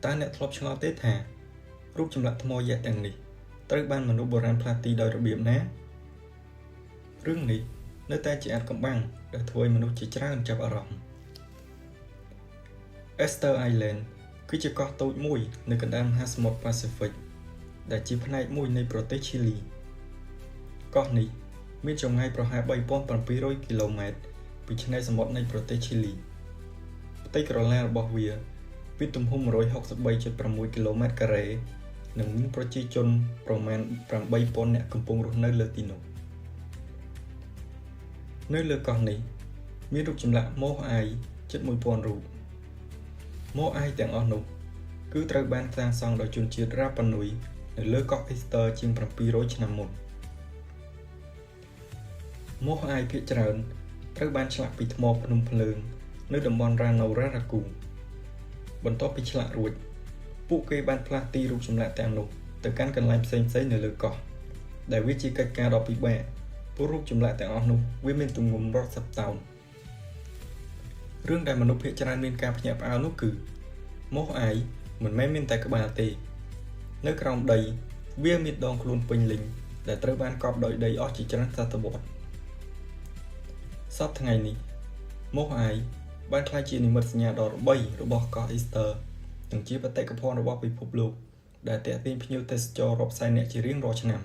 តើអ្នកធ្លាប់ឆ្ងល់ទេថារូបចម្លាក់ថ្មយក្សទាំងនេះត្រូវបានមនុស្សបុរាណផ្លាស់ទីដោយរបៀបណារឿងនេះនៅតែជាអាថ៌កំបាំងដែលធ្វើឲ្យមនុស្សជាច្រើនចាប់អារម្មណ៍ Easter Island គឺជាកោះតូចមួយនៅកណ្ដាលមហាសមុទ្រ Pacific ដែលជាផ្នែកមួយនៃប្រទេសឈីលីកោះនេះមានចម្ងាយប្រហែល 3,700 គីឡូម៉ែត្រពីឆ្នេរសមុទ្រនៃប្រទេសឈីលីផ្ទៃក្រឡារបស់វាមានទំហំ 163.6 គីឡូម៉ែត្រការ៉េនិងមានប្រជាជនប្រមាណ 8,000 នាក់កំពុងរស់នៅលើទីនោះនៅលើកោះនេះមានរូបចម្លាក់ម៉ូសអាយជិត 1,000 រូបម៉ូសអាយទាំងអស់នោះគឺត្រូវបានសាងសង់ដោយជនជាតិរ៉ាប៉ានុយនៅលើកោះ Easter ជាង 700 ឆ្នាំមុនម៉ូសអាយភាគច្រើនត្រូវបានឆ្លាក់ពីថ្មភ្នំភ្លើងនៅតំបន់ Rano Raraku បន្ទាប់ពីឆ្លាក់រួចពួកគេបានផ្លាស់ទីរូបចម្លាក់ទាំងនោះទៅកាន់កន្លែងផ្សេងៗនៅលើកោះដែលវាជាកិច្ចការដ៏ពិបាកព្រោះរូបចម្លាក់ទាំងអស់នោះវាមានទម្ងន់រាប់សិបតោនរឿងដែលមនុស្សភាគច្រើនមានការភ្ញាក់ផ្អើលនោះគឺម៉ូសអាយមិនមែនមានតែក្បាលទេនៅក្រោមដីវាមានដងខ្លួនពេញលេញដែលត្រូវបានកប់ដោយដីអស់ជាច្រើនសតវត្សសពថ្ងៃនេះម៉ូសអាយបានក្លាយជានិមិត្តសញ្ញាដ៏ល្បីរបស់កោះ Easter និងជាបេតិកភណ្ឌរបស់ពិភពលោកដែលទាក់ទាញភ្ញៀវទេសចររាប់សែននាក់ជារៀងរាល់ឆ្នាំ